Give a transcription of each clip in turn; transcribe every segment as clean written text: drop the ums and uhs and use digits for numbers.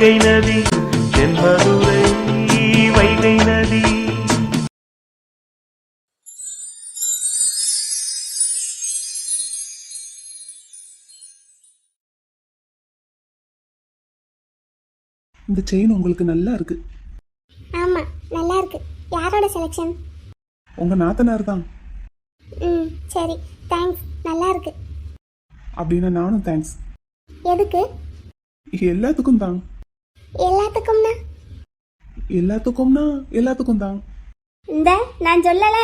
வைகை நதி தென்மதுரை வைகை நதி. இந்த செயின் உங்களுக்கு நல்லா இருக்கு. ஆமா நல்லா இருக்கு. யாரோட செலெக்ஷன்? உங்க நாத்தனார் தான். சரி தேங்க்ஸ், நல்லா இருக்கு. அப்படின்னா நானும் தேங்க்ஸ். எதுக்கு? எல்லாத்துக்கும் தான். எல்லாத்துக்கும்னா? எல்லாத்துக்கும் தான். இந்த நான் சொல்லல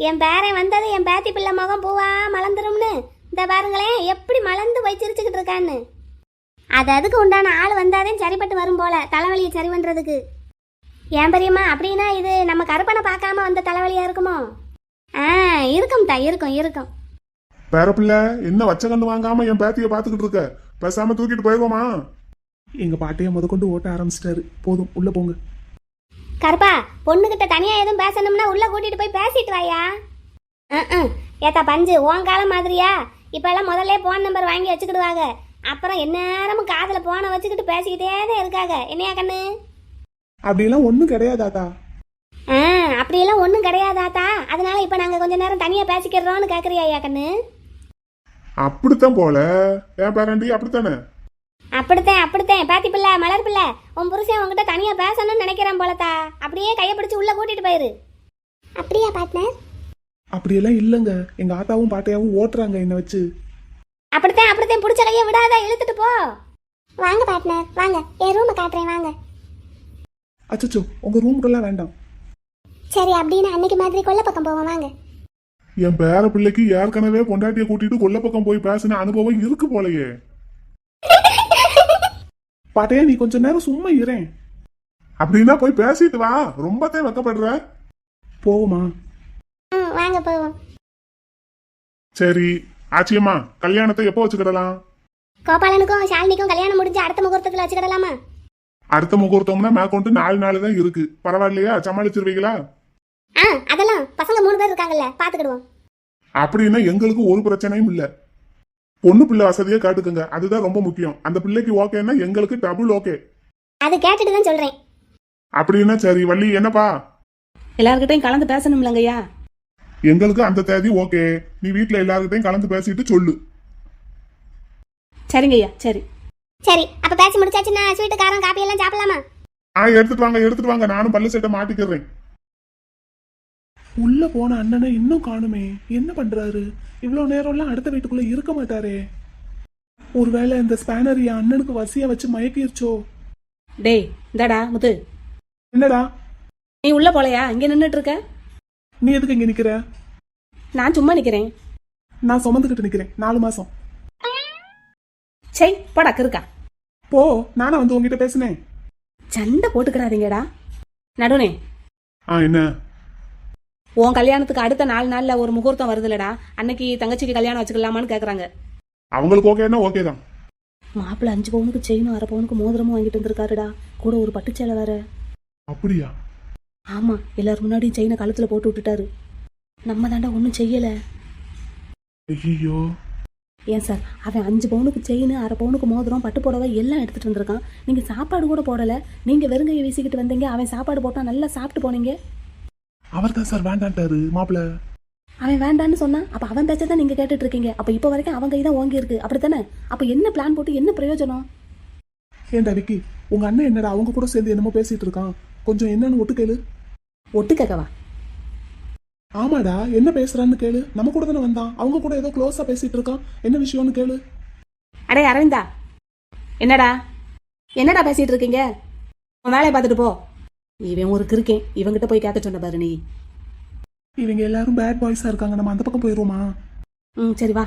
என் பேரன் வந்தது என் பேத்தி பிள்ளை முகம் பூவா மலர்ந்துரும்னு. இந்த பாருங்களேன் எப்படி மலர்ந்து போய் சிரிச்சுக்கிட்டு இருக்கான்னு. அது அதுக்கு உண்டான ஆள் வந்தாதான் சரிப்பட்டு வரும் போல தலைவலியை சரி பண்றதுக்கு. ஏன் பெரியம்மா அப்படின்னா இது நம்ம கருப்பனை பார்க்காம வந்த தலைவலியா இருக்குமோ? இருக்கும் தான், இருக்கும். பேரப்பிள்ளை என்ன வச்ச கண்டு வாங்காம என் பேத்திய பாத்துக்கிட்டு இருக்க? பேசாம தூக்கிட்டு போயிருவோமா? எங்க பாட்டையை முதற்கொண்டு ஓட்ட ஆரம்பிச்சிட்டாரு. போதும் உள்ள போங்க. கருப்பா, பொண்ணுகிட்ட தனியா எதுவும் பேசணும்னா உள்ள கூட்டிட்டு போய் பேசிட்டு வாயா. ஏத்தா பஞ்சு உன் காலம் மாதிரியா? இப்ப எல்லாம் முதல்ல போன் நம்பர் வாங்கி வச்சுக்கிடுவாங்க. அப்புறம் எந்நேரமும் காதுல போனை வச்சுக்கிட்டு பேசிக்கிட்டே தான் இருக்காங்க. என்னையா கண்ணு? அப்படியெல்லாம் ஒண்ணும் கிடையாதாத்தா. அப்படியெல்லாம் ஒன்றும் கிடையாதாத்தா. அதனால இப்ப நாங்க கொஞ்ச நேரம் தனியா பேசிக்கிறோம்னு கேக்குறியா கண்ணு? அப்படித்தான் போல ஏன் பேரண்டி, அப்படித்தானே? அப்படித்தான் பாத்தி பிள்ளை மலர் பிள்ளை, உன் புருஷன் உங்ககிட்ட தனியா பேசணும்னு நினைக்கிறான் போலத்தா. அப்படியே கையை பிடிச்சு உள்ள கூட்டிட்டு போயிரு. அப்படியா பார்ட்னர்? அப்படியெல்லாம் இல்லைங்க. எங்க ஆத்தாவும் பாட்டையாவும் ஓட்டுறாங்க என்ன வச்சு. அப்படித்தான் பிடிச்ச கையை விடாத, இழுத்துட்டு போ. வாங்க பார்ட்னர் வாங்க, என் ரூமை காட்டுறேன் வாங்க. அச்சோ உங்க ரூமுக்கெல்லாம் வேண்டாம். சரி அப்படின்னு அன்னைக்கு மாதிரி கொல்ல பக்கம் போவோம் வாங்க. என் பேர பிள்ளைக்கு ஏற்கனவே பொண்டாட்டிய கூட்டிட்டு கொல்ல பக்கம் போய் பேசின அனுபவம் இருக்கு போலயே. பாட்டையா நீ கொஞ்ச நேரம் சும்மா இரேன். அப்படின்னா போய் பேசிட்டு வா. ரொம்பத்தே வெக்கப்படுற. போவோமா? வாங்க போவோம். சரி ஆச்சியம்மா, கல்யாணத்தை எப்போ வச்சுக்கிடலாம்? கோபாலனுக்கும் ஷாலினிக்கும் கல்யாணம் முடிஞ்சு அடுத்த முகூர்த்தத்துல வச்சுக்கிடலாமா? அடுத்த முகூர்த்தம்னா மேற்கொண்டு 4 நாள் தான் இருக்கு. பரவாயில்லையா? சமாளிச்சிருவீங்களா? அதெல்லாம் பசங்க 3 பேர் இருக்காங்கல்ல, பாத்துக்கிடுவோம். அப்படின்னா எங்களுக்கு ஒரு பிரச்சனையும் இல்ல. பொண்ணு பிள்ளை வசதியை காட்டுக்குங்க, அதுதான் ரொம்ப முக்கியம். அந்த பிள்ளைக்கு ஓகேன்னா எங்களுக்கு டபுள் ஓகே. அது கேட்டுட்டு தான் சொல்றேன். அப்படின்னா சரி. வள்ளி என்னப்பா? எல்லார்கிட்டையும் கலந்து பேசணும்லங்கய்யா. எங்களுக்கு அந்த தேதி ஓகே. நீ வீட்டுல எல்லார்கிட்டையும் கலந்து பேசிட்டு சொல்லு. சரிங்கய்யா. சரி அப்ப பேசி முடிச்சாச்சுன்னா ஸ்வீட்டு காரம் காப்பி எல்லாம் சாப்பிடலாமா? எடுத்துட்டு வாங்க. நானும் பல்லு செட்டை மாட்டிக்கிறேன். உள்ள போன அண்ணனை இன்னும் காணுமே. என்ன பண்றாரு? இவ்வளவு நேரம்லாம் அடுத்த வீட்டுக்குள்ள இருக்க மாட்டாரே. ஒருவேளை இந்த ஸ்பேனர் என் அண்ணனுக்கு வசியா வச்சு மயக்கிருச்சோ? டேய் இந்தாடா முத்து. என்னடா நீ உள்ள போலையா? இங்க நின்னுட்டு இருக்க. நீ எதுக்கு இங்க நிக்கிற? நான் சும்மா நிக்கிறேன். நான் சுமந்துக்கிட்டு நிக்கிறேன் 4 மாசம். சை போடா கிருக்கா. போ, நானா வந்து உங்ககிட்ட பேசினேன். சண்டை போட்டுக்கிறாதீங்கடா. நடுனே என்ன? உன் கல்யாணத்துக்கு அடுத்த 4 நாள்ல ஒரு முகூர்த்தம் வருதுலடா. அன்னைக்கு தங்கச்சிக்கு கல்யாணம் வச்சுக்கலாமான்னு கேக்குறாங்க. அவங்களுக்கு ஓகேன்னா ஓகே தான். மாப்பிள்ள 5 பவுனுக்கு செயினும் 1/2 பவுனுக்கு மோதிரமும் வாங்கிட்டு வந்திருக்காருடா. கூட ஒரு பட்டுச்சேலை வேற. அப்படியா? ஆமா, எல்லாரும் முன்னாடியும் செயினை கழுத்துல போட்டு விட்டுட்டாரு. நம்ம தாண்டா ஒன்றும் செய்யல. ஐயோ. ஏன் சார், அவன் 5 பவுனுக்கு செயின் 1/2 பவுனுக்கு மோதிரம் பட்டு புடவை எல்லாம் எடுத்துட்டு வந்திருக்கான். நீங்க சாப்பாடு கூட போடல. நீங்க வெறுங்கையை வீசிக்கிட்டு வந்தீங்க. அவன் சாப்பாடு போட்டா நல்லா சாப்பிட்டு போனீங்க. அவர் தான் சார் வேண்டான்ட்டாரு மாப்பிள்ள. அவன் வேண்டான்னு சொன்னா அப்ப அவன் பேச்சதான் நீங்க கேட்டுட்டு இருக்கீங்க. அப்ப இப்ப வரைக்கும் அவங்க இதான் ஓங்கி இருக்கு, அப்படித்தானே? அப்ப என்ன பிளான் போட்டு என்ன பிரயோஜனம்? ஏண்டா விக்கி, உங்க அண்ணன் என்னடா அவங்க கூட சேர்ந்து என்னமோ பேசிட்டு இருக்கான். கொஞ்சம் என்னன்னு ஒட்டு கேளு. ஒட்டு கேட்கவா? ஆமாடா, என்ன பேசுறான்னு கேளு. நம்ம கூட தானே வந்தான். அவங்க கூட ஏதோ க்ளோஸா பேசிட்டு இருக்கான். என்ன விஷயம்னு கேளு. அடே அரவிந்தா, என்னடா பேசிட்டு இருக்கீங்க? உன் வேலையை பார்த்துட்டு போ. இவன் ஒரு கிருக்கேன். இவங்கிட்ட போய் கேட்க சொன்ன பாரு நீ. இவங்க எல்லாரும் பேட் பாய்ஸா இருக்காங்க. நம்ம அந்த பக்கம் போயிருவோமா? சரி வா.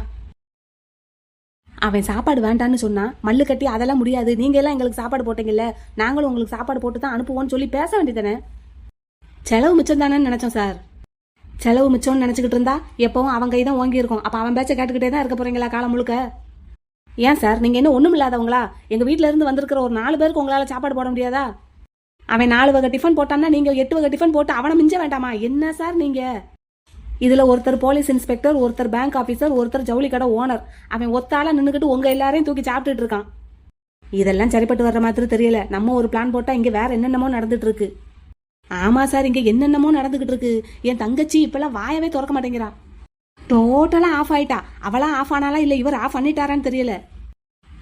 அவன் சாப்பாடு வேண்டான்னு சொன்னா மல்லு கட்டி அதெல்லாம் முடியாது, நீங்க எல்லாம் எங்களுக்கு சாப்பாடு போட்டீங்கல்ல, நாங்களும் உங்களுக்கு சாப்பாடு போட்டு தான் அனுப்புவோம்னு சொல்லி பேச வேண்டியதானே. செலவு மிச்சம் தானேன்னு நினைச்சோம் சார். செலவு மிச்சம்னு நினைச்சுக்கிட்டு இருந்தா எப்பவும் அவன் கை தான் ஓங்கி இருக்கும். அப்ப அவன் பேச்ச கேட்டுக்கிட்டே தான் இருக்க போறீங்களா காலம் முழுக்க? ஏன் சார், நீங்க என்ன ஒண்ணும் இல்லாதவங்களா? எங்க வீட்டுல இருந்து வந்திருக்கிற ஒரு 4 பேருக்கு உங்களால சாப்பாடு போட முடியாதா? அவன் 4 வகை டிஃபன் போட்டான்னா நீங்க 8 வகை டிஃபன் போட்டு அவனை மிஞ்ச வேண்டாமா? என்ன சார் நீங்க? இதுல ஒருத்தர் போலீஸ் இன்ஸ்பெக்டர், ஒருத்தர் பேங்க் ஆபீசர், ஒருத்தர் ஜவுளி கடை ஓனர். அவன் ஒத்தால நின்னுக்கிட்டு உங்க எல்லாரையும் தூக்கி சாப்பிட்டுட்டு இருக்கான். இதெல்லாம் சரிப்பட்டு வர்ற மாதிரி தெரியல. நம்ம ஒரு பிளான் போட்டா இங்க வேற என்னென்னமோ நடந்துட்டு இருக்கு. ஆமா சார், இங்க என்னென்னமோ நடந்துகிட்டு இருக்கு. என் தங்கச்சி இப்பெல்லாம் வாயவே திறக்க மாட்டேங்கிறா. டோட்டலா ஆஃப் ஆயிட்டா. அவளா ஆஃப் ஆனாலா இல்ல இவர் ஆஃப் பண்ணிட்டாரான்னு தெரியல.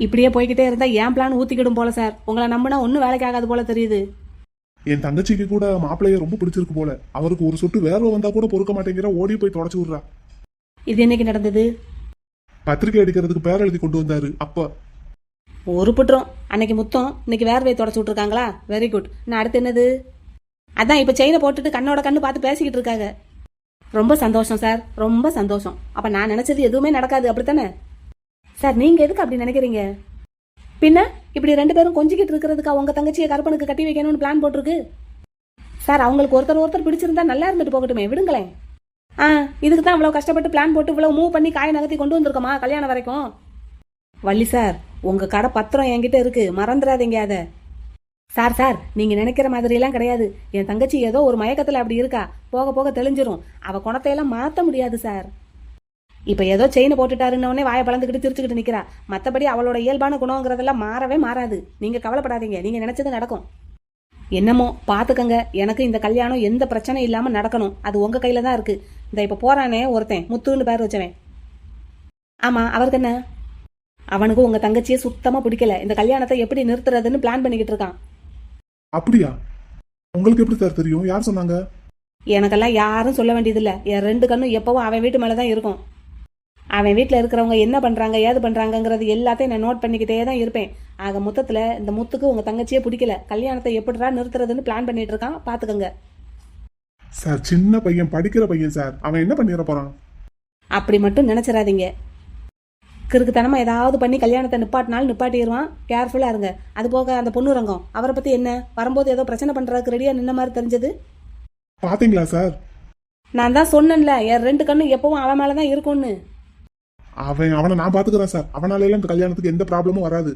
இப்படியே போய்கிட்டே இருந்தா என் பிளான் ஊத்திக்கிடும் போல சார். உங்களை நம்பினா ஒன்னும் வேலைக்கு ஆகாது போல தெரியுது. என் தங்கச்சிக்கு கூட மாப்பிள்ளைய ரொம்ப பிடிச்சிருக்கு போல. அவருக்கு ஒரு சொட்டு வேர்வை வந்தா கூட பொறுக்க மாட்டேங்கிற, ஓடி போய் தொடச்சு விடுறா. இது என்னைக்கு நடந்தது? பத்திரிக்கை அடிக்கிறதுக்கு பேர் எழுதி கொண்டு வந்தாரு அப்ப. ஒரு புட்றம் அன்னைக்கு முத்தம், இன்னைக்கு வேர்வையை தொடச்சு விட்டுருக்காங்களா? Very good. நான் அடுத்து என்னது? அதான் இப்ப செயினை போட்டுட்டு கண்ணோட கண்ணு பார்த்து பேசிக்கிட்டு இருக்காங்க. ரொம்ப சந்தோஷம் சார், ரொம்ப சந்தோஷம். அப்ப நான் நினைச்சது எதுவுமே நடக்காது, அப்படித்தானே சார்? நீங்க எதுக்கு அப்படி நினைக்கிறீங்க? பின்ன இப்படி 2 பேரும் கொஞ்சிக்கிட்டு இருக்கிறதுக்கா உங்க தங்கச்சியை கருப்பனுக்கு கட்டி வைக்கணும்னு பிளான் போட்டிருக்கு சார். அவங்களுக்கு ஒருத்தர் பிடிச்சிருந்தா நல்லா இருந்துட்டு போகட்டுமே, விடுங்களேன். இதுக்கு தான் இவ்வளவு கஷ்டப்பட்டு பிளான் போட்டு இவ்வளவு மூவ் பண்ணி காய நகர்த்தி கொண்டு வந்திருக்கோமா கல்யாணம் வரைக்கும்? வள்ளி சார், உங்க கடை பத்திரம் என்கிட்ட இருக்கு, மறந்துடாதீங்க அதை. சார் நீங்க நினைக்கிற மாதிரி எல்லாம் கிடையாது. என் தங்கச்சி ஏதோ ஒரு மயக்கத்துல அப்படி இருக்கா, போக போக தெளிஞ்சிரும். அவ குணத்தையெல்லாம் மாத்த முடியாது சார். இப்ப ஏதோ செயினை போட்டுட்டாருன்னே வாயை பழந்துக்கிட்டு சிரிச்சுக்கிட்டு நிக்கிறா. மத்தபடி அவளோட இயல்பான குணங்கிறதெல்லாம் மாறவே மாறாது. நீங்க கவலைப்படாதீங்க, நீங்க நினைச்சது நடக்கும். என்னமோ பாத்துக்கங்க. எனக்கு இந்த கல்யாணம் எந்த பிரச்சனை இல்லாம நடக்கணும், அது உங்க கையில தான் இருக்கு. இந்த இப்ப போறானே ஒருத்தன், முத்துன்னு பேர் வச்சவன். ஆமா, அவருக்கு என்ன? அவனுக்கு உங்க தங்கச்சியை சுத்தமா பிடிக்கல. இந்த கல்யாணத்தை எப்படி நிறுத்துறதுன்னு பிளான் பண்ணிக்கிட்டு இருக்கான். அப்படியா? உங்களுக்கு எப்படி சார் தெரியும்? யார் சொன்னாங்க? எனக்கெல்லாம் யாரும் சொல்ல வேண்டியதில்லை. என் 2 கண்ணும் எப்பவும் அவன் வீட்டு மேலதான் இருக்கும். அவன் வீட்டில் இருக்கிறவங்க என்ன பண்றாங்க ஏது பண்றாங்கங்கிறது எல்லாத்தையும் நான் நோட் பண்ணிக்கிட்டே தான் இருப்பேன். ஆக மொத்தத்துல இந்த முத்துக்கு உங்க தங்கச்சியே பிடிக்கல. கல்யாணத்தை எப்படிடா நிறுத்துறதுன்னு பிளான் பண்ணிட்டு இருக்கான், பாத்துக்கங்க. சார் சின்ன பையன், படிக்கிற பையன் சார். அவன் என்ன பண்ணிட போறான்? அப்படி மட்டும் நினைச்சிடாதீங்க. கிறுக்குத்தனமா ஏதாவது பண்ணி கல்யாணத்தை நிப்பாட்டினாலும் நிப்பாட்டிடுவான். கேர்ஃபுல்லா இருங்க. அது போக அந்த பொண்ணு ரங்கம், அவரை பத்தி என்ன? வரும்போது ஏதோ பிரச்சனை பண்றதுக்கு ரெடியா நின்ன மாதிரி தெரிஞ்சது. பாத்தீங்களா சார்? நான் தான் சொன்னேன்ல, என் 2 கண்ணும் எப்பவும் அவன் மேலதான் இருக்கும்னு. அவனை நான் பாத்துக்கிறேன் சார். அவனால எல்லாம் இந்த கல்யாணத்துக்கு எந்த ப்ராப்ளமும் வராது.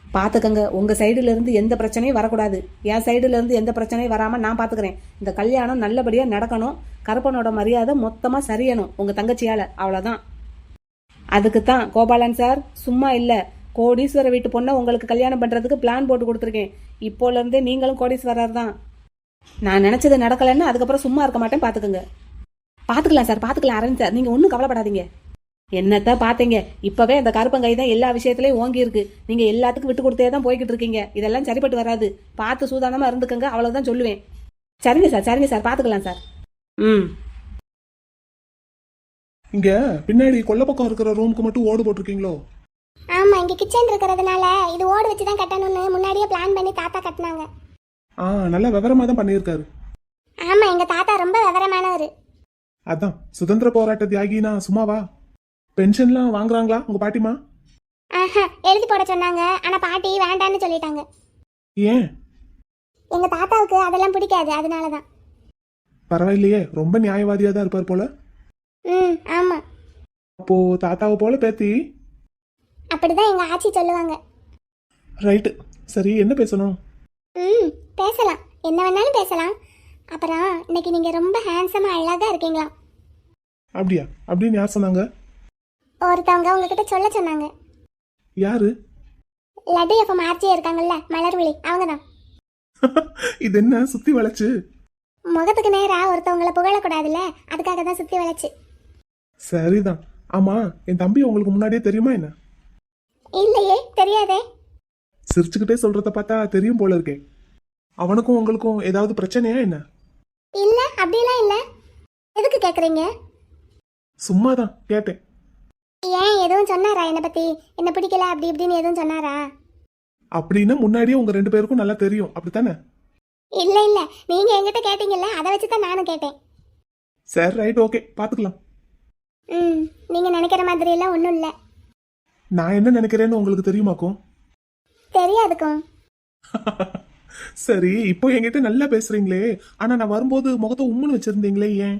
பாத்துக்கங்க, உங்க சைடுல இருந்து எந்த பிரச்சனையும் வரக்கூடாது. என் சைடுல இருந்து எந்த பிரச்சனையும் வராம நான் பாத்துக்கிறேன். இந்த கல்யாணம் நல்லபடியா நடக்கணும். கருப்பனோட மரியாதை மொத்தமா சரியணும் உங்க தங்கச்சியால, அவ்வளவுதான். அதுக்குத்தான் கோபாலன் சார் சும்மா இல்ல, கோடீஸ்வர வீட்டு பொண்ணை உங்களுக்கு கல்யாணம் பண்றதுக்கு பிளான் போட்டு கொடுத்துருக்கேன். இப்போல இருந்தே நீங்களும் கோடீஸ்வரர் தான். நான் நினைச்சது நடக்கலன்னு அதுக்கப்புறம் சும்மா இருக்க மாட்டேன், பாத்துக்கங்க. பாத்துக்கலாம் சார், பாத்துக்கலாம் அரவிந்த் சார், நீங்க ஒன்னும் கவலைப்படாதீங்க. என்னத்த பாத்தீங்க, இப்பவே அந்த கருப்பங்கை தான் எல்லா விஷயத்திலயும் ஓங்கி இருக்கு. நீங்க எல்லாத்துக்கும் விட்டு கொடுத்தே தான் போய்கிட்டு இருக்கீங்க. இதெல்லாம் சரிப்பட்டு வராது. பார்த்து சூதானமா இருந்துக்கங்க, அவ்வளவுதான் சொல்லுவேன். சரிங்க சார், பாத்துக்கலாம் சார். இங்க பின்னாடி கொல்ல பக்கம் இருக்கிற ரூமுக்கு மட்டும் ஓடு போட்டிருக்கீங்களோ? ஆமா, இங்க கிச்சன் இருக்கிறதுனால இது ஓடு வச்சு தான் கட்டணும்னு முன்னாடியே பிளான் பண்ணி தாத்தா கட்டினாங்க. நல்ல விவரமா தான் பண்ணியிருக்காரு. ஆமா, எங்க தாத்தா ரொம்ப விவரமானவர். அதான் சுதந்திர போராட்ட தியாகினா சும்மாவா? பென்ஷன்லாம் வாங்குறாங்களா உங்க பாட்டிமா? எழுதி போட சொன்னாங்க, ஆனா பாட்டி வேண்டான்னு சொல்லிட்டாங்க. ஏன்? எங்க தாத்தாவுக்கு அதெல்லாம் பிடிக்காது, அதனாலதான். பரவாயில்லையே, ரொம்ப நியாயவாதியா தான் இருப்பார் போல. ஆமா. அப்போ தாத்தாவை போல பேத்தி? அப்படிதான் எங்க ஆச்சி சொல்லுவாங்க. ரைட்டு, சரி என்ன பேசணும்? பேசலாம், என்ன வேணாலும் பேசலாம். அப்புறம் இன்னைக்கு நீங்க ரொம்ப ஹேண்ட்ஸமா அழகா இருக்கீங்களா? அப்படியா? அப்படின்னு யார் சொன்னாங்க? ஒருத்தவங்க உங்ககிட்ட சொல்ல சொன்னாங்க. யாரு? லட்டு எஃப்எம் ஆர்ச்சியா இருக்காங்கல்ல, மலர்விழி, அவங்கதான். இது என்ன சுத்தி வளைச்சு? முகத்துக்கு நேரா ஒருத்தவங்களை புகழக்கூடாதுல்ல, அதுக்காக தான் சுத்தி வளைச்சு. சரிதான். ஆமா, என் தம்பி உங்களுக்கு முன்னாடியே தெரியுமா என்ன? இல்லையே, தெரியாதே. சிரிச்சுக்கிட்டே சொல்றத பார்த்தா தெரியும் போல இருக்கே. அவனுக்கும் உங்களுக்கும் ஏதாவது பிரச்சனையா என்ன? இல்ல, அப்படியெல்லாம் இல்ல. எதுக்கு கேக்குறீங்க? சும்மாதான் கேட்டேன். ஏன், எதுவும் சொன்னாரா என்ன பத்தி? என்ன பிடிக்கல அப்படி இப்படின்னு எதுவும் சொன்னாரா? அப்படின்னு முன்னாடியே உங்க 2 பேருக்கும் நல்லா தெரியும், அப்படித்தானே? இல்ல இல்ல, நீங்க என்கிட்ட கேட்டீங்கல்ல, அதை வச்சுதான் நானும் கேட்டேன். சரி, ரைட், ஓகே, பாத்துக்கலாம். நீங்க நினைக்கிற மாதிரி எல்லாம் ஒண்ணும் இல்ல. நான் என்ன நினைக்கிறேன்னு உங்களுக்கு தெரியுமாக்கும்? தெரியாதுக்கும். சரி, இப்போ என்கிட்ட நல்லா பேசுறீங்களே, ஆனா நான் வரும்போது முகத்தை உம்முன்னு வச்சிருந்தீங்களே, ஏன்?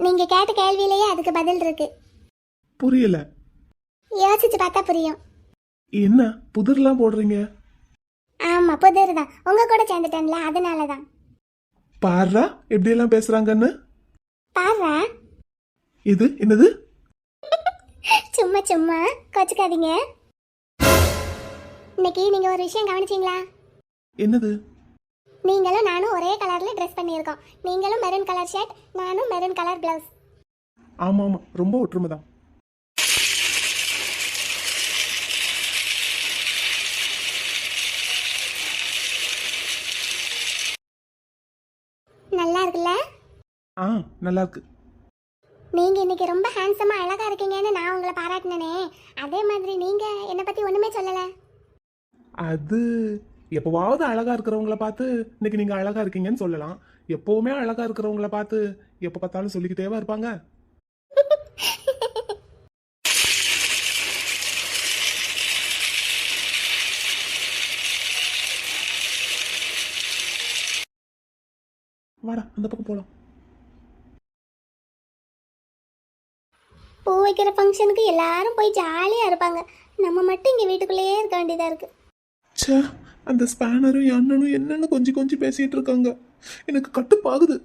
நீங்க கேட்ட கேள்வியிலேயே அதுக்கு பதில் இருக்கு. புரியல. யோசிச்சு பார்த்தா புரியும். என்ன புதிர்லாம் போடுறீங்க? ஆமா, புதிர் தான். உங்க கூட சேர்ந்துட்டேன்ல, அதனாலதான். பாரா எப்படி எல்லாம் பேசுறாங்கன்னு. பாரா? இது என்னது? சும்மா சும்மா கோச்சுக்காதீங்க. இன்னைக்கு நீங்க ஒரு விஷயம் கவனிச்சீங்களா? என்னது? நீங்களும் நானும் ஒரே கலர்ல ட்ரெஸ் பண்ணியிருக்கோம். நீங்களும் மெரூன் கலர் ஷர்ட், நானும் மெரூன் கலர் பிளவுஸ். ஆமா ஆமா, ரொம்ப ஒற்றுமை தான். நல்லா இருக்குல்ல? ஆ, நல்லா இருக்கு. நீங்க இன்னைக்கு ரொம்ப ஹேண்ட்ஸமா அழகா இருக்கீங்கன்னு நான் உங்களை பாராட்டினேனே, அதே மாதிரி நீங்க என்னை பத்தி ஒண்ணுமே சொல்லல. அது எப்பவாவது அழகா இருக்கிறவங்கள பார்த்து இன்னைக்கு நீங்க அழகா இருக்கீங்கன்னு சொல்லலாம். எப்பவுமே அழகா இருக்கிறவங்கள பார்த்து எப்ப பார்த்தாலும் சொல்லிக்கிட்டேவா இருப்பாங்க? வாடா, அந்த பக்கம் போலாம். பூ வைக்கிற ஃபங்க்ஷனுக்கு எல்லாரும் போய் ஜாலியா இருப்பாங்க. நம்ம மட்டும் இங்க வீட்டுக்குள்ளேயே இருக்க வேண்டியதா இருக்கு. ச்சே, அந்த ஸ்பேனரும் என் அண்ணனும் என்னன்னு கொஞ்சம் கொஞ்சம் பேசிட்டு இருக்காங்க. எனக்கு கட்டுப்பாகுது.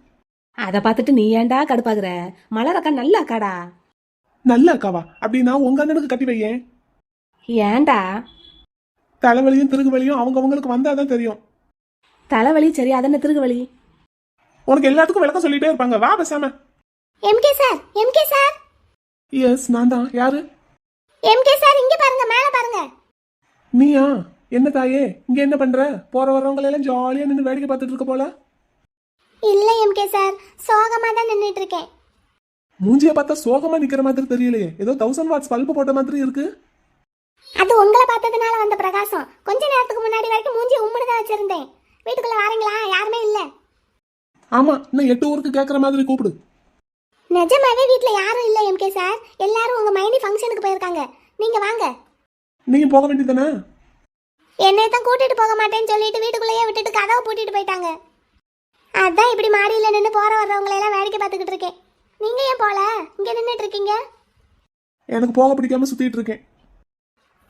அதை பார்த்துட்டு நீ ஏன்டா கடுப்பாகுற? மலர் அக்கா நல்ல அக்காடா. நல்ல அக்காவா? அப்படின்னா உங்க அண்ணனுக்கு கட்டி வையேன். ஏன்டா? தலைவலியும் திருகுவலியும் அவங்களுக்கு வந்தாதான் தெரியும். தலைவலி சரி, அதென்ன திருகு வலி? உனக்கு எல்லாத்துக்கும் விளக்கம் சொல்லிட்டே இருப்பாங்க. வா பேசாம. MK sir, MK sir, yes, நான் தான். யாரு? எம்கே சார், இங்க பாருங்க, மேல பாருங்க. நீயா? என்ன தாயே, இங்க என்ன பண்ற? போற வர்றவங்க எல்லாம் ஜாலியா நின்று வேடிக்கை பார்த்துட்டு இருக்க போல. இல்ல எம்கே சார், சோகமா தான் நின்னுட்டு இருக்கேன். மூஞ்சிய பார்த்தா சோகமா நிக்கிற மாதிரி தெரியலையே. ஏதோ 1000 வாட்ஸ் பல்பு போட்ட மாதிரி இருக்கு. அது உங்களை பார்த்ததுனால வந்த பிரகாசம். கொஞ்ச நேரத்துக்கு முன்னாடி வரைக்கும் மூஞ்சி உம்முன்னு தான் வச்சிருந்தேன். வீட்டுக்குள்ள வாரீங்களா? யாருமே இல்ல. ஆமா, இன்னும் 8 ஊருக்கு கேட்கற மாதிரி கூப்பிடு. நிஜமாவே வீட்ல யாரும் இல்ல எம்கே சார். எல்லாரும் உங்க மைனி ஃபங்க்ஷனுக்கு போயிருக்காங்க. நீங்க வாங்க. நீங்க போக வேண்டியதானே? என்னை தான் கூட்டிட்டு போக மாட்டேன்னு சொல்லிட்டு வீட்டுக்குள்ளேயே விட்டுட்டு கதவை பூட்டிட்டு போயிட்டாங்க. அதான் இப்படி மாடியில நின்று போற வர்றவங்களை எல்லாம் வேடிக்கை பார்த்துக்கிட்டு இருக்கேன். நீங்க ஏன் போல இங்க நின்றுட்டு இருக்கீங்க? எனக்கு போக பிடிக்காம சுத்திட்டு இருக்கேன்.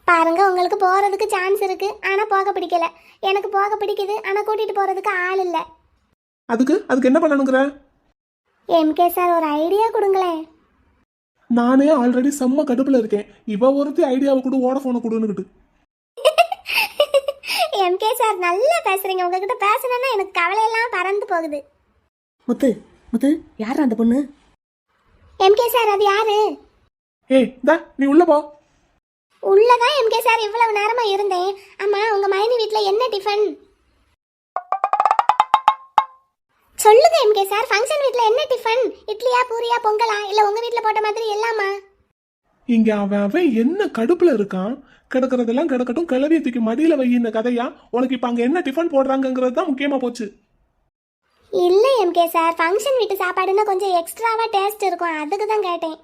பாருங்க, உங்களுக்கு போறதுக்கு சான்ஸ் இருக்கு, ஆனா போக பிடிக்கல. எனக்கு போக பிடிக்குது, ஆனா கூட்டிட்டு போறதுக்கு ஆள் இல்ல. அதுக்கு என்ன பண்ணணுங்கிற? எம்கே சார், ஒரு ஐடியா கொடுங்களேன். நானே ஆல்ரெடி செம்ம கடுப்புல இருக்கேன். இவ ஒருத்தி ஐடியாவை கூட வோடஃபோனை கொடுன்னுக்கிட்டு. எம்கே சார், நல்லா பேசுறீங்க. உங்ககிட்ட பேசணும்னா எனக்கு கவலையெல்லாம் பறந்து போகுது. முத்து முத்து, யார் அந்த பொண்ணு? எம்கே சார், அது யாரு? ஏய், இந்தா நீ உள்ள போ. உள்ளதான் எம்கே சார் இவ்வளவு நேரமா இருந்தேன். ஆமா, உங்க மைனி வீட்ல என்ன டிஃபன்? சொல்லுங்க எம்கே சார், ஃபங்க்ஷன் வீட்ல என்ன டிஃபன்? இட்லியா, பூரியா, பொங்கலா, இல்ல உங்க வீட்ல போட்ட மாதிரி எல்லாமா? இங்க அவன் என்ன கடுப்புல இருக்கான். கிடக்கிறதெல்லாம் கிடக்கட்டும், கிளவிய தூக்கி மடியில வை. இந்த கதையா உனக்கு இப்ப அங்க என்ன டிஃபன் போடுறாங்கிறது தான் முக்கியமா போச்சு. இல்ல எம்கே சார், ஃபங்க்ஷன் வீட்டு சாப்பாடுன்னா கொஞ்சம் எக்ஸ்ட்ராவா டேஸ்ட் இருக்கும், அதுக்கு தான் கேட்டேன்.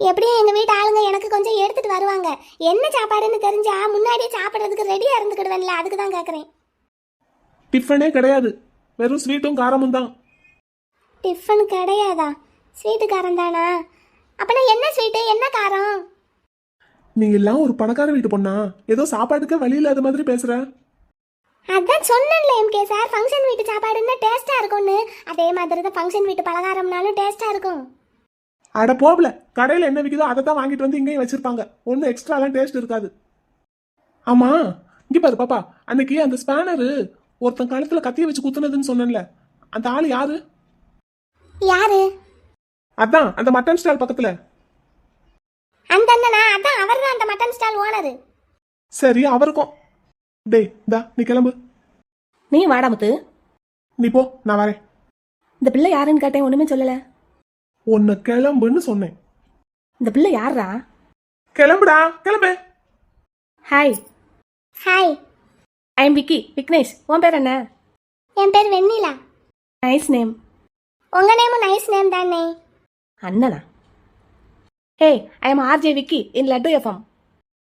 எப்படியும் எங்க வீட்டு ஆளுங்க எனக்கு கொஞ்சம் எடுத்துட்டு வருவாங்க. என்ன சாப்பாடுன்னு தெரிஞ்சா முன்னாடியே சாப்பிட்றதுக்கு ரெடியா இருந்துக்கிடுவேன்ல, அதுக்கு தான் கேட்குறேன். டிஃபனே கிடையாது, வெறும் ஸ்வீட்டும் காரமும் தான். டிஃபன் கிடையாதா? ஸ்வீட்டு காரம் தானா? அப்பனா என்ன ஸ்வீட்டு, என்ன காரம்? நீ எல்லாம் ஒரு பணக்கார வீட்டு பொண்ணா? ஏதோ சாப்பாட்டுக்கே வழி இல்லாத மாதிரி பேசுற. அதான் சொன்னேன்ல எம்கே சார், ஃபங்க்ஷன் வீட்டு சாப்பாடுன்னா டேஸ்டா இருக்கும்னு. அதே மாதிரி தான் ஃபங்க்ஷன் வீட்டு பலகாரம்னாலும் டேஸ்டா இருக்கும். அட போகல, கடையில் என்ன விற்கிதோ அதை தான் வாங்கிட்டு வந்து இங்கேயும் வச்சிருப்பாங்க. ஒன்றும் எக்ஸ்ட்ராலாம் டேஸ்ட் இருக்காது. ஆமா, இங்க பாரு பாப்பா, அன்னைக்கு அந்த ஸ்பேனரு ஒருத்தன் கழுத்துல கத்திய வச்சு குத்துனதுன்னு சொன்னேன்ல, அந்த ஆள் யாரு? யாரு? அதான் அந்த மட்டன் ஸ்டால் பக்கத்துல. அந்த அண்ணனா? அதான் அவர் தான் அந்த மட்டன் ஸ்டால் ஓனரு. சரி, அவருக்கும். டேய், இந்தா நீ கிளம்பு. நீ வாடா முத்து. நீ போ, நான் வரேன். இந்த பிள்ளை யாருன்னு கேட்டேன், ஒண்ணுமே சொல்லல. உன்னை கிளம்புன்னு சொன்னேன். இந்த பிள்ளை யாரா? கிளம்புடா, கிளம்பு. Hi. Hi. I am Vicky, Vignesh. உன் பேர் என்ன? என் பேர் வெண்ணிலா. Nice name. உங்க நேமும் நைஸ் நேம் தானே. அண்ணனா? Hey, I am RJ Vicky in Laddu FM.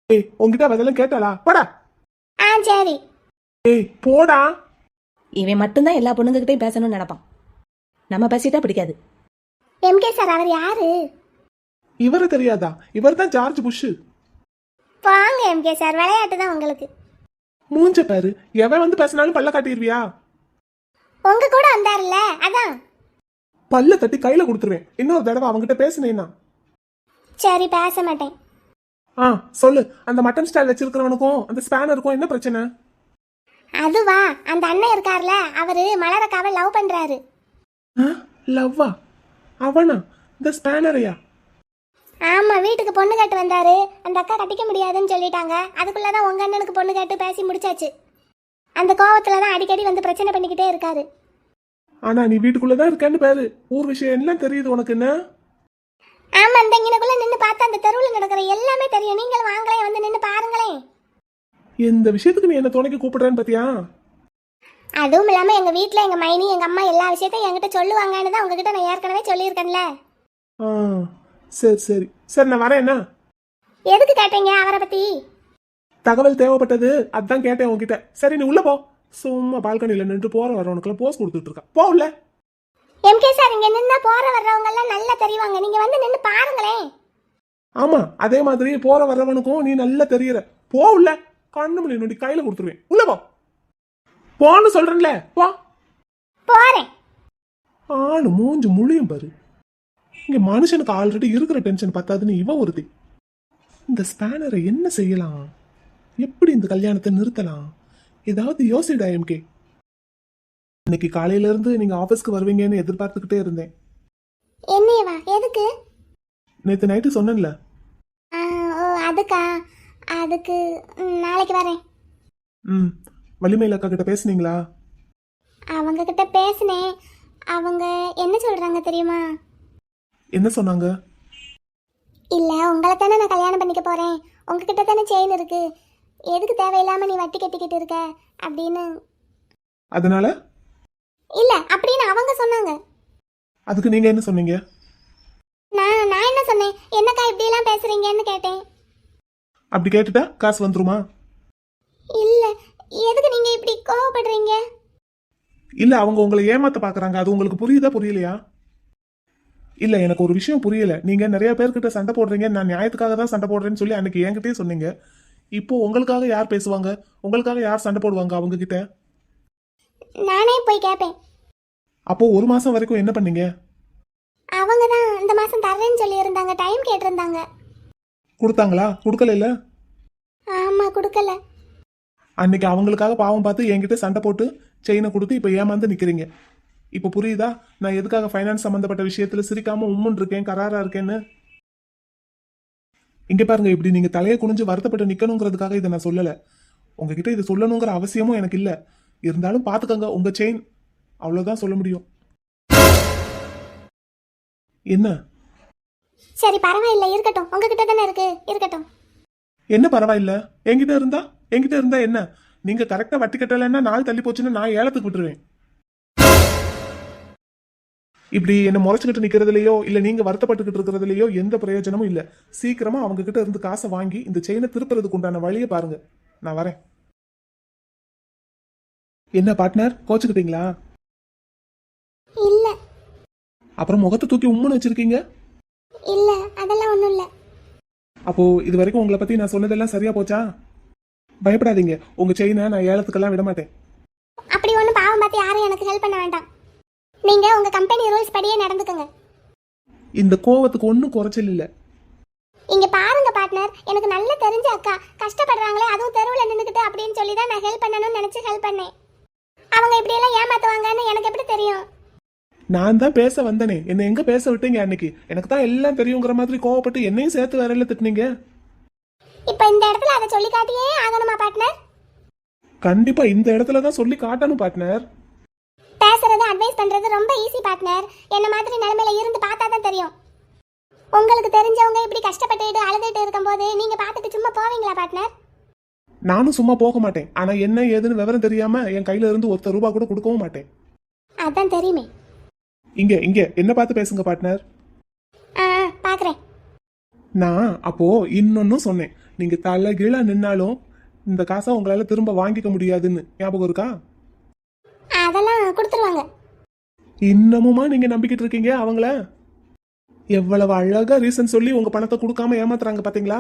ஏய், உங்ககிட்ட அதெல்லாம் கேட்டாளா? போடா. ஆ சரி. ஏய் போடா. இவன் மட்டும்தான் எல்லா பொண்ணுங்ககிட்டையும் பேசணும்னு நினைப்பான். நம்ம பேசிட்டா பிடிக்காது. எம்கே சார், அவர் யாரு? இவரை தெரியாதா? இவர் தான் ஜார்ஜ் புஷ். வாங்க எம்கே சார், விளையாட்டு தான் உங்களுக்கு. மூஞ்ச பாரு, எவன் வந்து பேசினாலும் பல்ல காட்டிடுவியா? உங்க கூட வந்தாருல்ல, அதான். பல்ல தட்டி கையில கொடுத்துருவேன். இன்னொரு தடவை அவங்ககிட்ட பேசினேன்னா. சரி, பேச மாட்டேன். ஆ சொல்லு, அந்த மட்டன் ஸ்டால் வச்சிருக்கிறவனுக்கும் அந்த ஸ்பேனருக்கும் என்ன பிரச்சனை? அதுவா, அந்த அண்ணன் இருக்கார்ல, அவரு மலரக்காவை லவ் பண்றாரு. லவ்வா? அவனா? இந்த ஸ்பேனரையா? ஆமா, வீட்டுக்கு பொண்ணு கேட்டு வந்தாரு. அந்த அக்கா கட்டிக்க முடியாதுன்னு சொல்லிட்டாங்க. அதுக்குள்ளதான் உங்க அண்ணனுக்கு பொண்ணு கேட்டு பேசி முடிச்சாச்சு. அந்த கோவத்துலதான் அடிக்கடி வந்து பிரச்சனை பண்ணிக்கிட்டே இருக்காரு. ஆனா நீ வீட்டுக்குள்ளதான் இருக்கேன்னு பேரு, ஊர் விஷயம் எல்லாம் தெரியுது உனக்கு என்ன? ஆமா, இந்த இங்கனக்குள்ள நின்னு பார்த்தா அந்த தெருவுல நடக்கிற எல்லாமே தெரியும். நீங்களும் வாங்களேன், வந்து நின்னு பாருங்களேன். இந்த விஷயத்துக்கு நீ என்ன துணைக்கு கூப்பிடுறேன்னு பாத்தியா? அதுவும் இல்லாம எங்க வீட்ல எங்க மைனி எங்க அம்மா எல்லா விஷயத்தையும் என்கிட்ட சொல்லுவாங்கன்னு தான் உங்ககிட்ட நான் ஏற்கனவே சொல்லியிருக்கேன்ல. ஆ சரி சரி சரி, நான் வரேன். என்ன எதுக்கு கேட்டீங்க அவரை பத்தி? தகவல் தேவைப்பட்டது, அதான் கேட்டேன் உன்கிட்ட. சரி நீ உள்ள போ. சும்மா பால்கனில நின்று போற வரவனுக்குலாம் போஸ் கொடுத்துட்டு இருக்கா. போ உள்ள. எம்கே சார், இங்க நின்னா போற வர்றவங்க எல்லாம் நல்லா தெரிவாங்க. நீங்க வந்து நின்னு பாருங்களேன். ஆமா, அதே மாதிரி போற வர்றவனுக்கும் நீ நல்லா தெரியற. போ உள்ள. கண்ணு மணி நொடி கையில கொடுத்துருவேன். உள்ள போ. போன்னு சொல்றேன்ல, போ. போறேன். ஆளு மூஞ்சு முழியும் பாரு. இங்க மனுஷனுக்கு ஆல்ரெடி இருக்கிற டென்ஷன் பத்தாதுன்னு இவ ஒருத்தி. இந்த ஸ்பேனரை என்ன செய்யலாம்? எப்படி இந்த கல்யாணத்தை நிறுத்தலாம்? ஏதாவது யோசிடா எம்கே. இன்னைக்கு காலையில இருந்து நீங்க ஆபீஸ்க்கு வருவீங்கன்னு எதிர்பார்த்துக்கிட்டே இருந்தேன். என்னையவா? எதுக்கு? நேத்து நைட்டு சொன்னேன்ல. ஓ அதுக்கா? அதுக்கு நாளைக்கு வரேன். வலிமையில அக்கா கிட்ட பேசுனீங்களா? அவங்க கிட்ட பேசினேன். அவங்க என்ன சொல்றாங்க தெரியுமா? என்ன சொன்னாங்க? இல்ல, உங்களை தானே நான் கல்யாணம் பண்ணிக்க போறேன். உங்ககிட்ட தானே செயின் இருக்கு. எதுக்கு தேவையில்லாம நீ வட்டி கட்டிக்கிட்டு இருக்க அப்படின்னு. அதனால இல்ல அப்படின்னு அவங்க சொன்னாங்க. அதுக்கு நீங்க என்ன சொன்னீங்க? நான் என்ன சொன்னேன்? என்னக்கா இப்படி எல்லாம் பேசுறீங்கன்னு கேட்டேன். அப்படி கேட்டுட்டா காசு வந்துருமா? இல்ல, எதுக்கு நீங்க இப்படி கோவப்படுறீங்க? இல்ல, அவங்க உங்களை ஏமாத்த பாக்குறாங்க. அது உங்களுக்கு புரியுதா புரியலையா? இல்ல, எனக்கு ஒரு விஷயம் புரியல. நீங்க நிறைய பேர்கிட்ட சண்டை போடுறீங்க, நான் நியாயத்துக்காக தான் சண்டை போடுறேன்னு சொல்லி அன்னைக்கு என்கிட்டயே சொன்னீங்க. இப்போ உங்களுக்காக யார் பேசுவாங்க? உங்களுக்காக யார் சண்டை போடுவாங்க அவங்க கிட்ட? நானே போய் கேட்பேன். அப்போ ஒரு மாசம் வரைக்கும் என்ன பண்ணீங்க? அவங்க தான் இந்த மாசம் தரேன்னு சொல்லி இருந்தாங்க. டைம் கேட்டிருந்தாங்க. கொடுத்தாங்களா? கொடுக்கல இல்ல? ஆமா, கொடுக்கல. அன்னைக்கு அவங்களுக்காக பாவம் பார்த்து என்கிட்ட சண்டை போட்டு செயினை கொடுத்து இப்ப ஏமாந்து நிக்கிறீங்க. இப்ப புரியுதா நான் எதுக்காக ஃபைனான்ஸ் சம்பந்தப்பட்ட விஷயத்துல சிரிக்காம உம்முன்னு இருக்கேன், கராரா இருக்கேன்னு? இங்க பாருங்க, இப்படி நீங்க தலையை குனிஞ்சு வருத்தப்பட்டு நிக்கணுங்கிறதுக்காக இதை நான் சொல்லல. உங்ககிட்ட இதை சொல்லணுங்கிற அவசியமும் எனக்கு இல்ல. இருந்தாலும் பாத்துக்கங்க உங்க செயின், அவ்வளவுதான் சொல்ல முடியும். என்ன? சரி பரவாயில்ல, இருக்கட்டும். உங்ககிட்ட தானே இருக்கு, இருக்கட்டும். என்ன பரவாயில்ல? என்கிட்ட இருந்தா என்ன? நீங்க கரெக்டா வட்டி கட்டலைன்னா நாள் தள்ளி போச்சுன்னு நான் ஏலத்துக்கு விட்டுருவேன். இப்படி என்ன முறைச்சுக்கிட்டு நிக்கிறதுலயோ இல்ல நீங்க வருத்தப்பட்டுக்கிட்டு இருக்கிறதுலயோ எந்த பிரயோஜனமும் இல்ல. சீக்கிரமா அவங்க கிட்ட இருந்து காசை வாங்கி இந்த செயினை திருப்புறதுக்கு உண்டான வழியை பாருங்க. நான் வரேன். என்ன பார்ட்னர், கோச்சுக்கிட்டீங்களா? இல்ல அப்புறம் முகத்தை தூக்கி உம்முன்னு வச்சிருக்கீங்க. இல்ல, அதெல்லாம் ஒண்ணும் இல்ல. அப்போ இது வரைக்கும் உங்களை பத்தி நான் சொன்னதெல்லாம் சரியா போச்சா? பயப்படாதீங்க, உங்க செயினை நான் ஏலத்துக்கெல்லாம் விட மாட்டேன். அப்படி ஒண்ணும் பாவம் பார்த்து யாரும் எனக்கு ஹெல்ப் பண்ண வேண்டாம். நீங்க உங்க கம்பெனி ரூல்ஸ் படியே நடந்துக்கங்க. இந்த கோவத்துக்கு ஒன்றும் குறைச்சல் இல்ல. இங்க பாருங்க பார்ட்னர், எனக்கு நல்ல தெரிஞ்ச அக்கா கஷ்டப்படுறாங்களே, அதுவும் தெருவில் நின்றுக்கிட்டு அப்படின்னு சொல்லி தான் நான் ஹெல்ப் பண்ணணும்னு நினைச்சு ஹெல்ப் பண்ணேன். அவங்க இப்படி எல்லாம் ஏமாத்துவாங்கன்னு எனக்கு எப்படி தெரியும்? நான் தான் பேச வந்தனே, என்ன எங்க பேச விட்டீங்க? அன்னைக்கு எனக்கு தான் எல்லாம் தெரியுங்கிற மாதிரி கோவப்பட்டு என்னையும் சேர்த்து வேற திட்டுனீங்க. இப்ப இந்த இடத்துல அதை சொல்லி காட்டியே ஆகணுமா பார்ட்னர்? கண்டிப்பா இந்த இடத்துல தான் சொல்லி காட்டணும் பார்ட்னர். பேசுறது அட்வைஸ் பண்றது ரொம்ப ஈஸி பார்ட்னர். என்ன மாதிரி நிலைமையில இருந்து பார்த்தா தான் தெரியும். உங்களுக்கு தெரிஞ்சவங்க இப்படி கஷ்டப்பட்டுட்டு அழுதுட்டு இருக்கும்போது நீங்க பார்த்துட்டு சும்மா போவீங்களா பார்ட்னர்? நானும் சும்மா போக மாட்டேன். ஆனா என்ன ஏதுன்னு விவரம் தெரியாம என் கையில இருந்து ஒத்த ரூபா கூட கொடுக்கவும் மாட்டேன். அதான் தெரியுமே. இங்க இங்க என்ன பார்த்து பேசுங்க பார்ட்னர். பாக்குறேன். நான் அப்போ இன்னொன்னும் சொன்னேன், நீங்க தலை கீழா நின்னாலும் இந்த காசை உங்களால திரும்ப வாங்கிக்க முடியாதுன்னு ஞாபகம் இருக்கா? அதெல்லாம் கொடுத்துருவாங்க. இன்னமுமா நீங்க நம்பிக்கிட்டு இருக்கீங்க அவங்கள? எவ்வளவு அழகா ரீசன் சொல்லி உங்க பணத்தை கொடுக்காம ஏமாத்துறாங்க பாத்தீங்களா?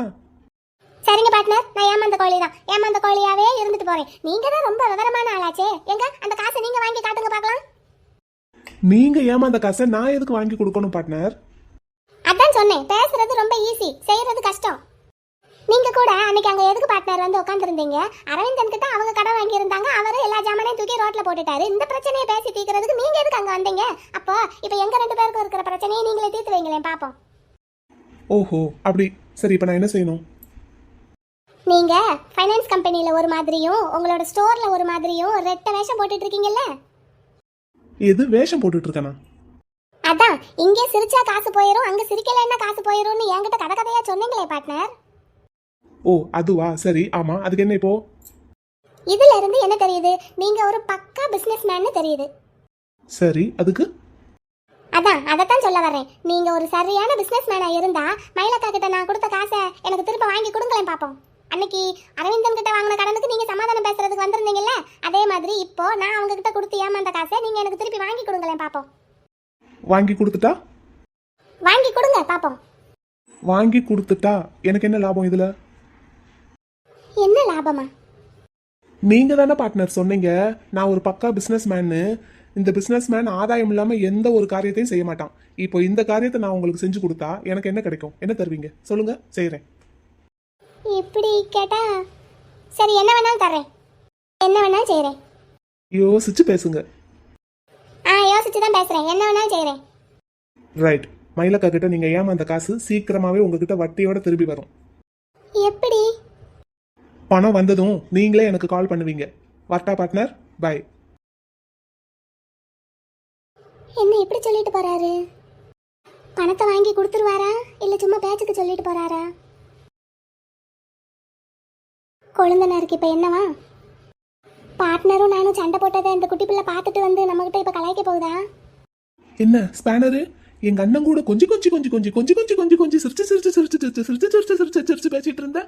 சரிங்க பார்ட்னர், நான் ஏமாந்த கோழி தான். ஏமாந்த கோழியாவே இருந்துட்டு போறேன். நீங்க தான் ரொம்ப விவரமான ஆளாச்சே. எங்க அந்த காசை நீங்க வாங்கி காட்டுங்க பார்க்கலாம். நீங்க ஏமாந்த காசை நான் எதுக்கு வாங்கி கொடுக்கணும் பார்ட்னர்? அதான் சொன்னேன், பேசுறது ரொம்ப ஈஸி, செய்யறது கஷ்டம். நீங்க கூட அன்னைக்கு அங்க எதுக்கு பார்ட்னர் வந்து உட்காந்துருந்தீங்க? அரவிந்தன் கிட்ட அவங்க கடன் வாங்கி இருந்தாங்க, அவரு எல்லா ஜாமானையும் தூக்கி ரோட்ல போட்டுட்டாரு. இந்த பிரச்சனையை பேசி தீர்க்கிறதுக்கு நீங்க எதுக்கு அங்க வந்தீங்க? அப்போ இப்ப எங்க 2 பேருக்கும் இருக்கிற பிரச்சனையை நீங்களே தீர்த்து வைங்களேன் பாப்போம். ஓஹோ அப்படி. சரி இப்போ நான் என்ன செய்யணும்? நீங்க ஃபைனான்ஸ் கம்பெனில ஒரு மாதிரியும் உங்களோட ஸ்டோர்ல ஒரு மாதிரியும் ரெட்டை வேஷம் போட்டுட்டு இருக்கீங்கல்ல? எது வேஷம் போட்டுட்டு இருக்கேனா? அதான் இங்கே சிரிச்சா காசு போயிரும், அங்க சிரிக்கலைன்னா காசு போயிரும்னு என்கிட்ட கதை கதையா சொன்னீங்களே பார்ட்னர். ஓ அதுவா? சரி ஆமா, அதுக்கு என்ன இப்போ? இதுல இருந்து என்ன தெரியுது? நீங்க ஒரு பக்கா பிசினஸ் மேன்னு தெரியுது. சரி அதுக்கு? அதைத்தான் சொல்ல வரேன். நீங்க ஒரு சரியான பிசினஸ் மேனா இருந்தா மயிலக்கா கிட்ட நான் கொடுத்த காசை எனக்கு திரும்ப வாங்கி கொடுங்களேன் பாப்போம். அன்னைக்கு அரவிந்தன் கிட்ட வாங்கின கடனுக்கு நீங்க சமாதானம் பேசுறதுக்கு வந்திருந்தீங்கல்ல, அதே மாதிரி இப்போ நான் அவங்க கிட்ட கொடுத்து ஏமாந்த காசை நீங்க எனக்கு திருப்பி வாங்கி கொடுங்களேன் பாப்போம். வாங்கி கொடுத்துட்டா? வாங்கி கொடுங்க பாப்போம். வாங்கி கொடுத்துட்டா எனக்கு என்ன லாபம் இதுல? என்ன லாபமா? நீங்க தானே பார்ட்னர் சொன்னீங்க நான் ஒரு பக்கா பிசினஸ் மேன்னு. இந்த பிசினஸ் மேன் ஆதாயம் இல்லாம எந்த ஒரு காரியத்தையும் செய்ய மாட்டான். இப்போ இந்த காரியத்தை நான் உங்களுக்கு செஞ்சு கொடுத்தா எனக்கு என்ன கிடைக்கும்? என்ன தருவீங்க சொல்லுங்க, செய்யறேன். இப்படி கேட்டா சரி, என்ன வேணாலும் தர்றேன், என்ன வேணாலும் செய்யறேன். யோசிச்சு பேசுங்க. யோசிச்சு தான் பேசுறேன், என்ன வேணாலும் செய்யறேன். ரைட். மயிலக்கா கிட்ட நீங்க ஏமாந்த காசு சீக்கிரமாவே உங்ககிட்ட வட்டியோட திரும்பி வரும். எப்படி? பணம் வந்ததும் நீங்களே எனக்கு கால் பண்ணுவீங்க. வரட்டா பார்ட்னர்? பை. என்ன இப்படி சொல்லிட்டு போறாரு? பணத்தை வாங்கி கொடுத்துருவாரா இல்ல சும்மா பேச்சுக்கு சொல்லிட்டு போறாரா? கொழுந்தனாருக்கு இப்ப என்னவா? பார்ட்னரும் நானும் சண்டை போட்டதை இந்த குட்டி பிள்ளை பார்த்துட்டு வந்து நம்ம கிட்ட இப்ப கலாய்க்க போகுதா? என்ன ஸ்பேனரு? எங்க அண்ணன் கூட கொஞ்சி கொஞ்சி கொஞ்சி கொஞ்சி கொஞ்சி கொஞ்சி கொஞ்சி கொஞ்சி சிரிச்சு சிரிச்சு சிரிச்சு சிரிச்சு சிரிச்சு சிரிச்சு சிரிச்சு சிரிச்சு பேசிட்டு இருந்த.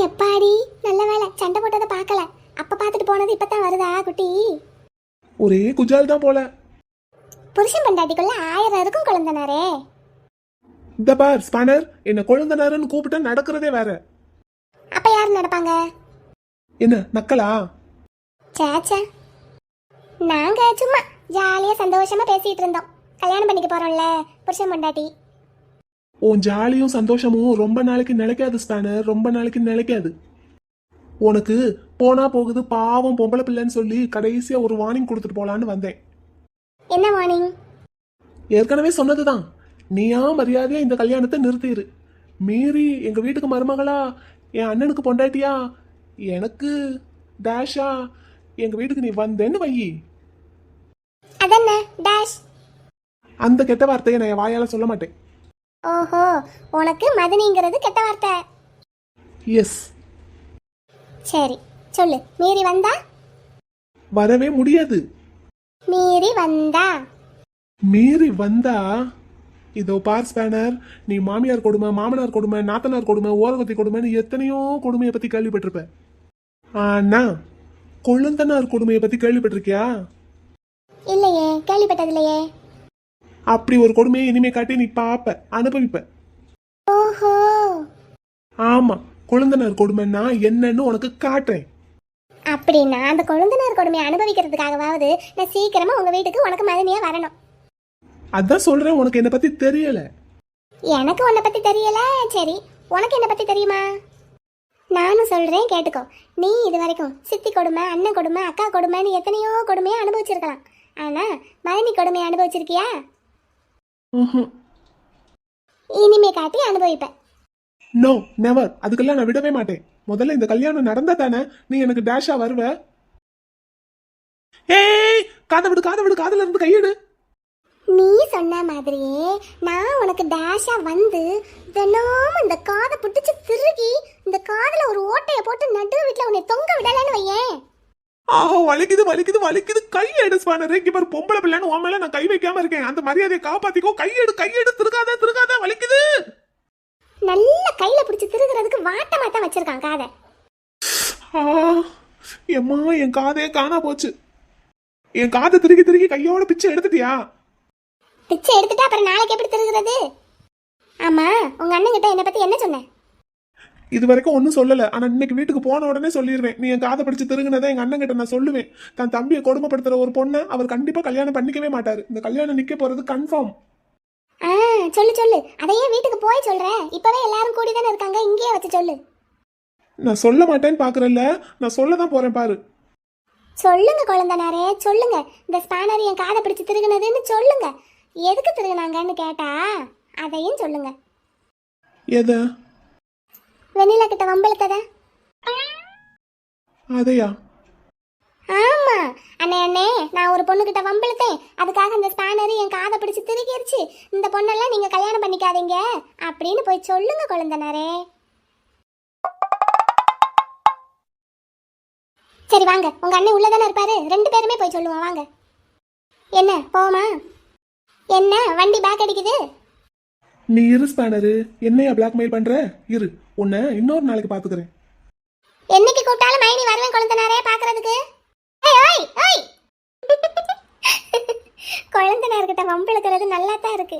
எப்பாடி நல்ல வேலை சண்டை போட்டதை பார்க்கல. அப்ப பார்த்துட்டு போனது இப்பதான் வருதா குட்டி? ஒரே குஜால் தான் போல. புருஷன் பண்டாட்டிக்குள்ள 1000 இருக்கும் கொழுந்தனாரே. இந்த பார் ஸ்பேனர், என்ன கொழுந்தனாருன்னு கூப்பிட்டா நடக்கிறதே வேற. அப்ப யாரு நடப்பாங்க? என்ன நக்கலா? சேச்சே, நாங்க சும்மா ஜாலியா சந்தோஷமா பேசிட்டு இருந்தோம். கல்யாணம் பண்ணிக்க போறோம்ல புருஷன் பொண்டாட்டி. உன் ஜாலியும் சந்தோஷமும் ரொம்ப நாளைக்கு நிலைக்காது ஸ்பேனர், ரொம்ப நாளைக்கு நிலைக்காது. உனக்கு போனா போகுது பாவம் பொம்பளை பிள்ளைன்னு சொல்லி கடைசியா ஒரு வார்னிங் கொடுத்துட்டு போலான்னு வந்தேன். என்ன வார்னிங்? ஏற்கனவே சொன்னதுதான், நீயா மரியாதையா இந்த கல்யாணத்தை நிறுத்திடு. மீறி எங்க வீட்டுக்கு மருமகளா, என் அண்ணனுக்கு பொண்டாட்டியா, எனக்கு டேஷா எங்க வீட்டுக்கு நீ வந்தேன்னு வையி. அதென்ன டேஷ்? அந்த கெட்ட வார்த்தையை நான் என் வாயால சொல்ல மாட்டேன். ஓஹோ, உனக்கு மதனிங்கிறது கெட்ட வார்த்தை. எஸ். சரி சொல்லு, மீறி வந்தா? வரவே முடியாது. மீறி வந்தா? மீறி வந்தா இதோ பார் ஸ்பேனர், நீ மாமியார் கொடுமை, மாமனார் கொடுமை, நாத்தனார் கொடுமை, ஓரகத்தி கொடுமைன்னு எத்தனையோ கொடுமையை பத்தி கேள்விப்பட்டிருப்ப. ஆனா கொழுந்தனார் கொடுமையை பத்தி கேள்விப்பட்டிருக்கியா? இல்லையே, கேள்விப்பட்டதில்லையே. அப்படி ஒரு கொடுமையை இனிமே காட்டி நீ பாப்ப, அனுபவிப்ப. ஓஹோ. ஆமா, கொழுந்தனார் கொடுமைன்னா என்னன்னு உனக்கு காட்டுறேன். அப்படின்னா அந்த கொழுந்தனார் கொடுமையை அனுபவிக்கிறதுக்காகவாவது நான் சீக்கிரமா உங்க வீட்டுக்கு உனக்கு மதனியா வரணும். அதான் சொல்றேன், உனக்கு என்ன பத்தி தெரியல. எனக்கு உன்னை பத்தி தெரியல. சரி, உனக்கு என்ன பத்தி தெரியுமா? நானும் சொல்றேன் கேட்டுக்கோ. நீ இது வரைக்கும் சித்தி கொடுமை, அண்ணன் கொடுமை, அக்கா கொடுமைன்னு எத்தனையோ கொடுமையை அனுபவிச்சிருக்கலாம். ஆனா மதனி கொடுமையை அனுபவிச்சிருக்கியா? இனிமே காட்டி அனுபவிப்ப. நோ நெவர், அதுக்கெல்லாம் நான் விடவே மாட்டேன். முதல்ல இந்த கல்யாணம் நடந்தா தானே நீ எனக்கு டேஷா வருவ. ஏய் காதை விடு, காதை விடு, காதுல இருந்து கையெடு. நீ சொன்ன மாதிரியே நான் உனக்கு டேஷா வந்து தினமும் இந்த காதை பிடிச்சு திருகி இந்த காதுல ஒரு ஓட்டைய போட்டு நடு வீட்டுல உன்னை தொங்க விடலன்னு வையேன். வலிக்குது வலிக்குது வலிக்குது. கையெடு ஸ்பானர். இங்க பாரு, பொம்பளை பிள்ளைன்னு உன் மேல நான் கை வைக்காம இருக்கேன். அந்த மரியாதையை காப்பாத்திக்கோ. கையெடு கையெடு, திருகாத திருகாத, வலிக்குது. நல்ல கையில பிடிச்சு திருகிறதுக்கு வாட்டமா தான் வச்சிருக்கான் காதை. எம்மா, என் காதே காணா போச்சு. என் காதை திருகி திருகி கையோட பிச்சை எடுத்துட்டியா? பிச்சை எடுத்துட்டா அப்புறம் நாளைக்கு எப்படி திருகிறது? ஆமா, உங்க அண்ணன் கிட்ட என்ன பத்தி என்ன சொன்ன? இது வரைக்கும் ஒன்றும் சொல்லலை. ஆனால் இன்னைக்கு வீட்டுக்கு போன உடனே சொல்லிடுவேன். நீ என் காதை பிடிச்சி திருகுனதை எங்கள் அண்ணன் கிட்ட நான் சொல்லுவேன். தன் தம்பியை கொடுமைப்படுத்துகிற ஒரு பொண்ணை அவர் கண்டிப்பாக கல்யாணம் பண்ணிக்கவே மாட்டார். இந்த கல்யாணம் நிற்க போகிறது கன்ஃபார்ம். ஆ சொல்லு சொல்லு, அதையே வீட்டுக்கு போய் சொல்ற. இப்பவே எல்லாரும் கூடி தானே இருக்காங்க, இங்கேயே வச்சு சொல்லு. நான் சொல்ல மாட்டேன்னு பாக்குறல்ல, நான் சொல்ல தான் போறேன் பாரு. சொல்லுங்க குழந்தனாரே சொல்லுங்க. இந்த ஸ்பேனர் என் காதை பிடிச்சு திருகுனதுன்னு சொல்லுங்க. எதுக்கு திருகுனாங்கன்னு கேட்டா அதையும் சொல்லுங்க. எத? வெண்ணிலா கிட்ட வம்பளத்தத. அதையா? ஆமா அண்ணே அண்ணே, நான் ஒரு பொண்ணு கிட்ட வம்பளத்தேன், அதுக்காக இந்த ஸ்பேனர் என் காதை பிடிச்சு திருகிருச்சு, இந்த பொண்ணெல்லாம் நீங்க கல்யாணம் பண்ணிக்காதீங்க அப்படின்னு போய் சொல்லுங்க குழந்தனாரே. சரி வாங்க, உங்க அண்ணன் உள்ளதானே இருப்பாரு, 2 பேருமே போய் சொல்லுவோம் வாங்க. என்ன போமா? என்ன வண்டி பேக் அடிக்குது? நீ இரு ஸ்பேனரு, என்னையா பிளாக்மெயில் பண்ற? இரு, உன்னை இன்னொரு நாளைக்கு பாத்துக்கிறேன். என்னைக்கு கூப்பிட்டாலும் மைனி வருவேன் குழந்தனாரே பாக்குறதுக்கு. குழந்தனார்கிட்ட வம்பிழுக்கிறது நல்லா தான் இருக்கு.